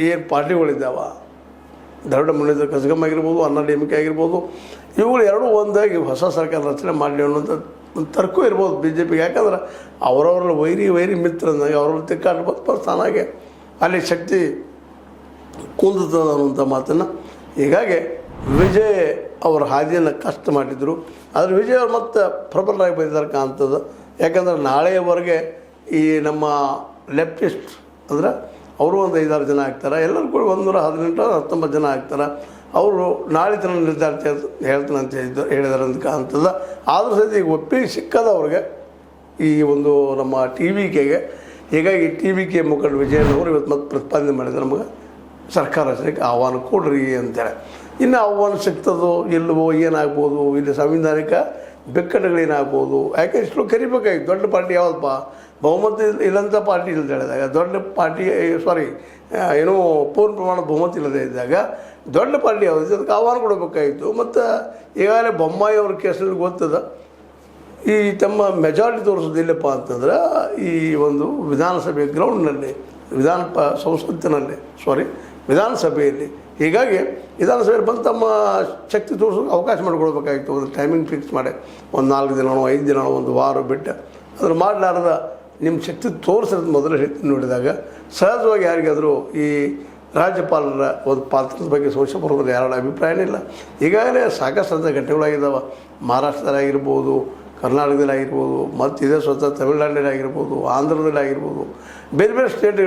ಏನು ಪಾರ್ಟಿಗಳಿದ್ದಾವೆ, ದ್ರವಿಡ ಮುನ್ನಡೆ ಕಸಗಮ್ ಆಗಿರ್ಬೋದು, ಅಣ್ಣಾ ಡಿ ಎಮ್ ಕೆ ಆಗಿರ್ಬೋದು, ಇವುಗಳು ಎರಡೂ ಒಂದಾಗಿ ಹೊಸ ಸರ್ಕಾರ ರಚನೆ ಮಾಡಲಿ ಅನ್ನೋಂಥ ಒಂದು ತರ್ಕ ಇರ್ಬೋದು ಬಿ ಜೆ ಪಿಗೆ. ಯಾಕಂದ್ರೆ ಅವರವ್ರ ವೈರಿ ಮಿತ್ರನಾಗಿ ಅವ್ರವ್ರ ತಿಕ್ಕಾಟ ಬರ್ತಾನಾಗೆ ಅಲ್ಲಿ ಶಕ್ತಿ ಕುಂದುತ್ತದೆ ಅನ್ನುವಂಥ ಮಾತನ್ನು. ಹೀಗಾಗಿ ವಿಜಯ್ ಅವರ ಹಾದಿಯನ್ನು ಕಷ್ಟ ಮಾಡಿದರು. ಆದರೆ ವಿಜಯ್ ಅವ್ರು ಮತ್ತೆ ಪ್ರಬಲರಾಗಿ ಬಂದಿದ್ದಾರೆ ಕಾಣ್ತದೆ. ಯಾಕಂದ್ರೆ ನಾಳೆಯವರೆಗೆ ಈ ನಮ್ಮ ಲೆಫ್ಟಿಸ್ಟ್ ಅಂದ್ರೆ ಅವರು ಒಂದು 5-6 ಜನ ಆಗ್ತಾರೆ, ಎಲ್ಲರೂ ಕೂಡ 118-19 ಜನ ಆಗ್ತಾರೆ. ಅವರು ನಾಳೆ ತನ ನಿರ್ಧಾರ ಹೇಳ್ತಾನೆ ಅಂತ ಹೇಳಿದಾರೆ ಅಂತ ಕಾಣ್ತದೆ. ಆದರೂ ಸಹಿತ ಈಗ ಒಪ್ಪಿಗೆ ಸಿಕ್ಕದ ಅವ್ರಿಗೆ ಈ ಒಂದು ನಮ್ಮ ಟಿ ವಿ ಕೆಗೆ. ಹೀಗಾಗಿ ಟಿ ವಿ ಕೆ ಮುಖಂಡ ವಿಜಯನವರು ಇವತ್ತು ಮತ್ತೆ ಪ್ರತಿಪಾದನೆ ಮಾಡಿದ್ದಾರೆ, ನಮಗೆ ಸರ್ಕಾರ ರಚನೆಗೆ ಆಹ್ವಾನ ಕೊಡ್ರಿ ಅಂತೇಳಿ. ಇನ್ನು ಆಹ್ವಾನ ಸಿಗ್ತದೋ ಇಲ್ಲವೋ, ಏನಾಗ್ಬೋದು, ಇಲ್ಲಿ ಸಂವಿಧಾನಿಕ ಬಿಕ್ಕಟ್ಟುಗಳೇನಾಗ್ಬೋದು. ಯಾಕೆ ಇಷ್ಟು ಕರಿಬೇಕಾಗಿತ್ತು. ದೊಡ್ಡ ಪಾರ್ಟಿ ಯಾವುದಪ್ಪ, ಬಹುಮತ ಇಲ್ಲಂಥ ಪಾರ್ಟಿ ಇಲ್ಲದೆ ಹೇಳಿದಾಗ, ದೊಡ್ಡ ಪಾರ್ಟಿ ಏನೋ ಪೂರ್ಣ ಪ್ರಮಾಣದ ಬಹುಮತ ಇಲ್ಲದೆ ಇದ್ದಾಗ ದೊಡ್ಡ ಪಾರ್ಟಿ ಯಾವುದು, ಅದಕ್ಕೆ ಆಹ್ವಾನ ಕೊಡಬೇಕಾಗಿತ್ತು. ಮತ್ತು ಈಗಾಗಲೇ ಬೊಮ್ಮಾಯಿ ಅವ್ರ ಕೇಸಲ್ಲಿ ಗೊತ್ತದ, ಈ ತಮ್ಮ ಮೆಜಾರಿಟಿ ತೋರಿಸೋದು ಇಲ್ಲಪ್ಪ ಅಂತಂದ್ರೆ ಈ ಒಂದು ವಿಧಾನಸಭೆ ಗ್ರೌಂಡ್ನಲ್ಲಿ, ವಿಧಾನಸಭೆಯಲ್ಲಿ. ಹೀಗಾಗಿ ವಿಧಾನಸಭೆಯಲ್ಲಿ ಬಂದು ತಮ್ಮ ಶಕ್ತಿ ತೋರಿಸೋಕೆ ಅವಕಾಶ ಮಾಡಿಕೊಡ್ಬೇಕಾಗಿತ್ತು. ಒಂದು ಟೈಮಿಂಗ್ ಫಿಕ್ಸ್ ಮಾಡಿ, ಒಂದು 4 ದಿನವೋ 5 ದಿನವೋ ಒಂದು ವಾರ ಬಿಟ್ಟು ಅದನ್ನು ಮಾಡಲಾರ್ದ ನಿಮ್ಮ ಶಕ್ತಿ ತೋರಿಸಿರೋದು ಮೊದಲು ನೋಡಿದಾಗ ಸಹಜವಾಗಿ ಯಾರಿಗಾದರೂ ಈ ರಾಜ್ಯಪಾಲರ ಒಂದು ಪಾತ್ರದ ಬಗ್ಗೆ ಸಂಶಯ ಬರೋದ್ರೆ ಯಾರ ಅಭಿಪ್ರಾಯನೇ ಇಲ್ಲ. ಈಗಾಗಲೇ ಸಾಕಷ್ಟು ಅಂತ ಘಟನೆಗಳಾಗಿದ್ದಾವೆ. ಮಹಾರಾಷ್ಟ್ರದಲ್ಲಾಗಿರ್ಬೋದು, ಕರ್ನಾಟಕದಲ್ಲಾಗಿರ್ಬೋದು, ಮತ್ತು ಇದೇ ಸ್ವತಃ ತಮಿಳುನಾಡಿನಲ್ಲಾಗಿರ್ಬೋದು, ಆಂಧ್ರದಲ್ಲಾಗಿರ್ಬೋದು, ಬೇರೆ ಬೇರೆ ಸ್ಟೇಟ್